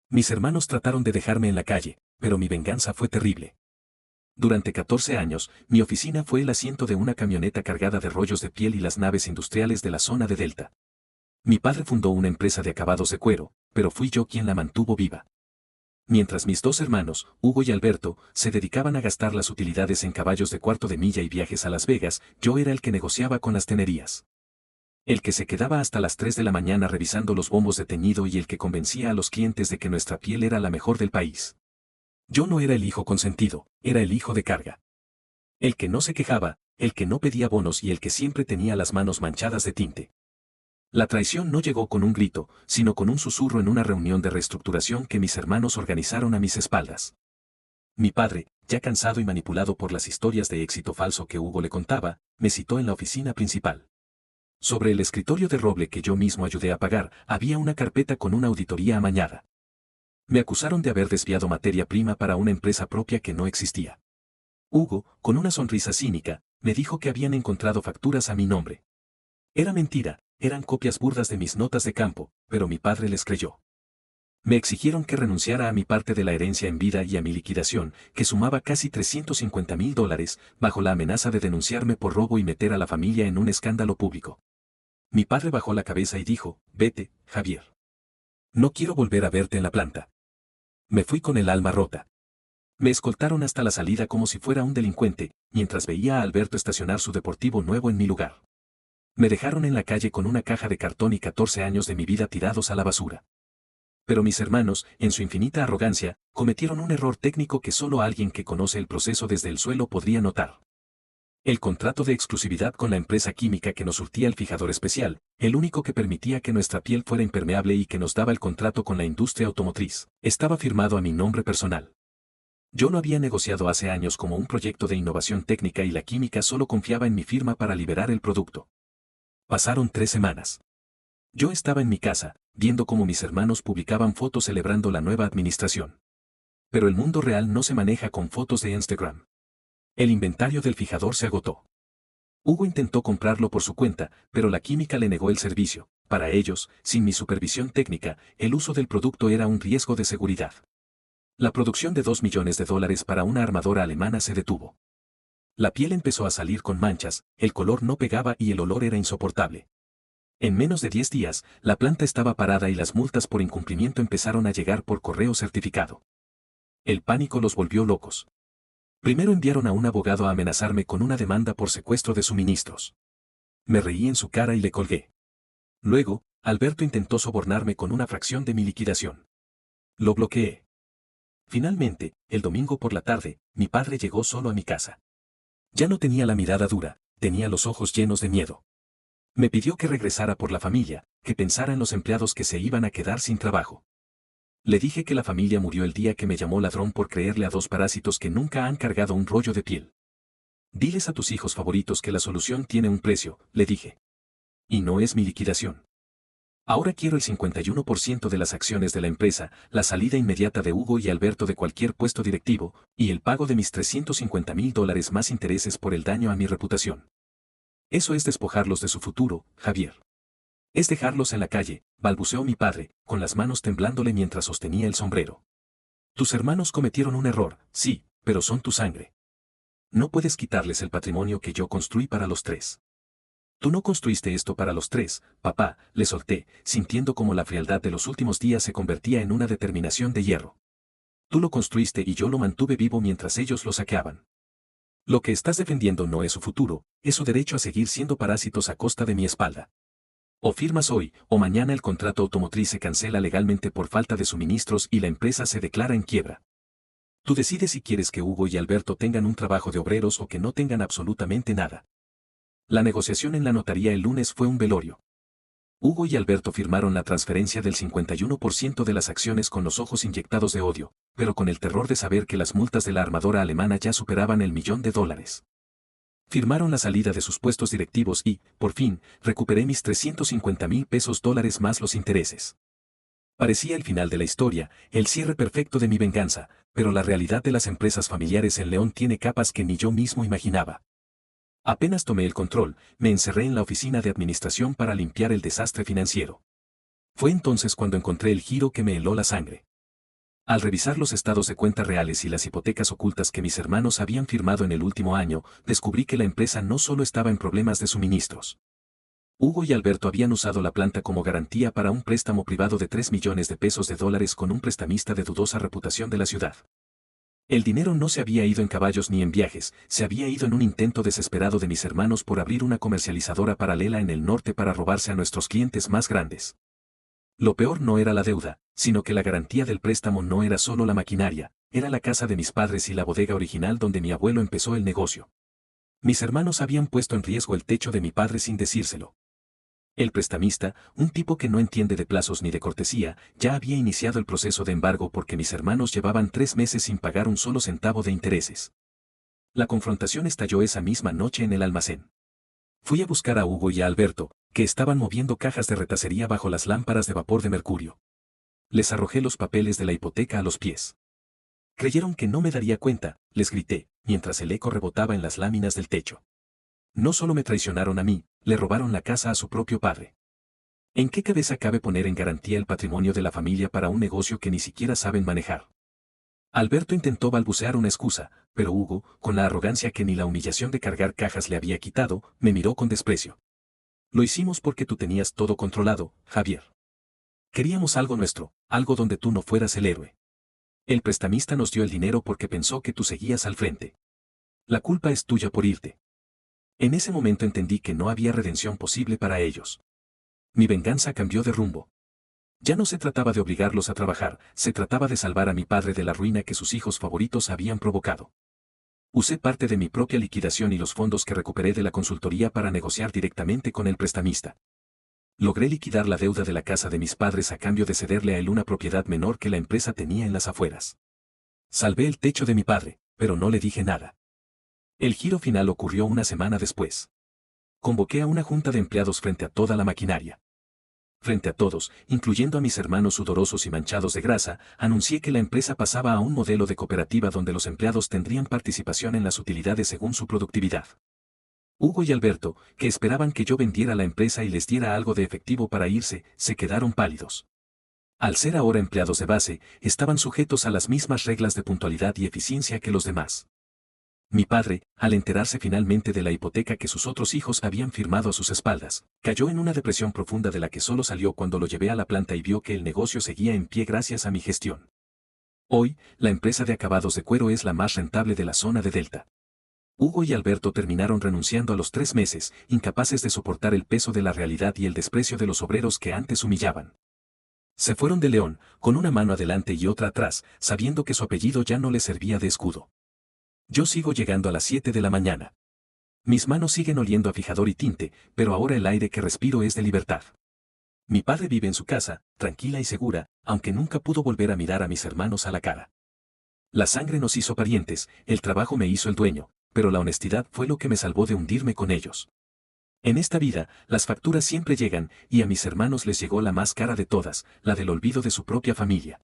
Mis hermanos trataron de dejarme en la calle, pero mi venganza fue terrible. Durante 14 años, mi oficina fue el asiento de una camioneta cargada de rollos de piel y las naves industriales de la zona de Delta. Mi padre fundó una empresa de acabados de cuero, pero fui yo quien la mantuvo viva. Mientras mis dos hermanos, Hugo y Alberto, se dedicaban a gastar las utilidades en caballos de cuarto de milla y viajes a Las Vegas, yo era el que negociaba con las tenerías. El que se quedaba hasta las 3 de la mañana revisando los bombos de teñido y el que convencía a los clientes de que nuestra piel era la mejor del país. Yo no era el hijo consentido, era el hijo de carga. El que no se quejaba, el que no pedía bonos y el que siempre tenía las manos manchadas de tinte. La traición no llegó con un grito, sino con un susurro en una reunión de reestructuración que mis hermanos organizaron a mis espaldas. Mi padre, ya cansado y manipulado por las historias de éxito falso que Hugo le contaba, me citó en la oficina principal. Sobre el escritorio de roble que yo mismo ayudé a pagar, había una carpeta con una auditoría amañada. Me acusaron de haber desviado materia prima para una empresa propia que no existía. Hugo, con una sonrisa cínica, me dijo que habían encontrado facturas a mi nombre. Era mentira, eran copias burdas de mis notas de campo, pero mi padre les creyó. Me exigieron que renunciara a mi parte de la herencia en vida y a mi liquidación, que sumaba casi $350,000, bajo la amenaza de denunciarme por robo y meter a la familia en un escándalo público. Mi padre bajó la cabeza y dijo, vete, Javier. No quiero volver a verte en la planta. Me fui con el alma rota. Me escoltaron hasta la salida como si fuera un delincuente, mientras veía a Alberto estacionar su deportivo nuevo en mi lugar. Me dejaron en la calle con una caja de cartón y 14 años de mi vida tirados a la basura. Pero mis hermanos, en su infinita arrogancia, cometieron un error técnico que solo alguien que conoce el proceso desde el suelo podría notar. El contrato de exclusividad con la empresa química que nos surtía el fijador especial, el único que permitía que nuestra piel fuera impermeable y que nos daba el contrato con la industria automotriz, estaba firmado a mi nombre personal. Yo lo había negociado hace años como un proyecto de innovación técnica y la química solo confiaba en mi firma para liberar el producto. Pasaron 3 semanas. Yo estaba en mi casa, viendo cómo mis hermanos publicaban fotos celebrando la nueva administración. Pero el mundo real no se maneja con fotos de Instagram. El inventario del fijador se agotó. Hugo intentó comprarlo por su cuenta, pero la química le negó el servicio. Para ellos, sin mi supervisión técnica, el uso del producto era un riesgo de seguridad. La producción de $2 millones para una armadora alemana se detuvo. La piel empezó a salir con manchas, el color no pegaba y el olor era insoportable. En menos de 10 días, la planta estaba parada y las multas por incumplimiento empezaron a llegar por correo certificado. El pánico los volvió locos. Primero enviaron a un abogado a amenazarme con una demanda por secuestro de suministros. Me reí en su cara y le colgué. Luego, Alberto intentó sobornarme con una fracción de mi liquidación. Lo bloqueé. Finalmente, el domingo por la tarde, mi padre llegó solo a mi casa. Ya no tenía la mirada dura, tenía los ojos llenos de miedo. Me pidió que regresara por la familia, que pensara en los empleados que se iban a quedar sin trabajo. Le dije que la familia murió el día que me llamó ladrón por creerle a 2 parásitos que nunca han cargado un rollo de piel. Diles a tus hijos favoritos que la solución tiene un precio, le dije. Y no es mi liquidación. Ahora quiero el 51% de las acciones de la empresa, la salida inmediata de Hugo y Alberto de cualquier puesto directivo, y el pago de mis $350,000 más intereses por el daño a mi reputación. Eso es despojarlos de su futuro, Javier. Es dejarlos en la calle, balbuceó mi padre, con las manos temblándole mientras sostenía el sombrero. Tus hermanos cometieron un error, sí, pero son tu sangre. No puedes quitarles el patrimonio que yo construí para los 3. Tú no construiste esto para los 3, papá, le solté, sintiendo como la frialdad de los últimos días se convertía en una determinación de hierro. Tú lo construiste y yo lo mantuve vivo mientras ellos lo saqueaban. Lo que estás defendiendo no es su futuro, es su derecho a seguir siendo parásitos a costa de mi espalda. O firmas hoy, o mañana el contrato automotriz se cancela legalmente por falta de suministros y la empresa se declara en quiebra. Tú decides si quieres que Hugo y Alberto tengan un trabajo de obreros o que no tengan absolutamente nada. La negociación en la notaría el lunes fue un velorio. Hugo y Alberto firmaron la transferencia del 51% de las acciones con los ojos inyectados de odio, pero con el terror de saber que las multas de la armadora alemana ya superaban el $1.000.000. Firmaron la salida de sus puestos directivos y, por fin, recuperé mis $350,000 más los intereses. Parecía el final de la historia, el cierre perfecto de mi venganza, pero la realidad de las empresas familiares en León tiene capas que ni yo mismo imaginaba. Apenas tomé el control, me encerré en la oficina de administración para limpiar el desastre financiero. Fue entonces cuando encontré el giro que me heló la sangre. Al revisar los estados de cuenta reales y las hipotecas ocultas que mis hermanos habían firmado en el último año, descubrí que la empresa no solo estaba en problemas de suministros. Hugo y Alberto habían usado la planta como garantía para un préstamo privado de 3 millones de pesos de dólares con un prestamista de dudosa reputación de la ciudad. El dinero no se había ido en caballos ni en viajes, se había ido en un intento desesperado de mis hermanos por abrir una comercializadora paralela en el norte para robarse a nuestros clientes más grandes. Lo peor no era la deuda, sino que la garantía del préstamo no era solo la maquinaria, era la casa de mis padres y la bodega original donde mi abuelo empezó el negocio. Mis hermanos habían puesto en riesgo el techo de mi padre sin decírselo. El prestamista, un tipo que no entiende de plazos ni de cortesía, ya había iniciado el proceso de embargo porque mis hermanos llevaban 3 meses sin pagar un solo centavo de intereses. La confrontación estalló esa misma noche en el almacén. Fui a buscar a Hugo y a Alberto, que estaban moviendo cajas de retacería bajo las lámparas de vapor de mercurio. Les arrojé los papeles de la hipoteca a los pies. Creyeron que no me daría cuenta, les grité, mientras el eco rebotaba en las láminas del techo. No solo me traicionaron a mí, le robaron la casa a su propio padre. ¿En qué cabeza cabe poner en garantía el patrimonio de la familia para un negocio que ni siquiera saben manejar? Alberto intentó balbucear una excusa, pero Hugo, con la arrogancia que ni la humillación de cargar cajas le había quitado, me miró con desprecio. Lo hicimos porque tú tenías todo controlado, Javier. Queríamos algo nuestro, algo donde tú no fueras el héroe. El prestamista nos dio el dinero porque pensó que tú seguías al frente. La culpa es tuya por irte. En ese momento entendí que no había redención posible para ellos. Mi venganza cambió de rumbo. Ya no se trataba de obligarlos a trabajar, se trataba de salvar a mi padre de la ruina que sus hijos favoritos habían provocado. Usé parte de mi propia liquidación y los fondos que recuperé de la consultoría para negociar directamente con el prestamista. Logré liquidar la deuda de la casa de mis padres a cambio de cederle a él una propiedad menor que la empresa tenía en las afueras. Salvé el techo de mi padre, pero no le dije nada. El giro final ocurrió una semana después. Convoqué a una junta de empleados frente a toda la maquinaria. Frente a todos, incluyendo a mis hermanos sudorosos y manchados de grasa, anuncié que la empresa pasaba a un modelo de cooperativa donde los empleados tendrían participación en las utilidades según su productividad. Hugo y Alberto, que esperaban que yo vendiera la empresa y les diera algo de efectivo para irse, se quedaron pálidos. Al ser ahora empleados de base, estaban sujetos a las mismas reglas de puntualidad y eficiencia que los demás. Mi padre, al enterarse finalmente de la hipoteca que sus otros hijos habían firmado a sus espaldas, cayó en una depresión profunda de la que solo salió cuando lo llevé a la planta y vio que el negocio seguía en pie gracias a mi gestión. Hoy, la empresa de acabados de cuero es la más rentable de la zona de Delta. Hugo y Alberto terminaron renunciando a los 3 meses, incapaces de soportar el peso de la realidad y el desprecio de los obreros que antes humillaban. Se fueron de León, con una mano adelante y otra atrás, sabiendo que su apellido ya no les servía de escudo. Yo sigo llegando a las 7 de la mañana. Mis manos siguen oliendo a fijador y tinte, pero ahora el aire que respiro es de libertad. Mi padre vive en su casa, tranquila y segura, aunque nunca pudo volver a mirar a mis hermanos a la cara. La sangre nos hizo parientes, el trabajo me hizo el dueño, pero la honestidad fue lo que me salvó de hundirme con ellos. En esta vida, las facturas siempre llegan, y a mis hermanos les llegó la más cara de todas, la del olvido de su propia familia.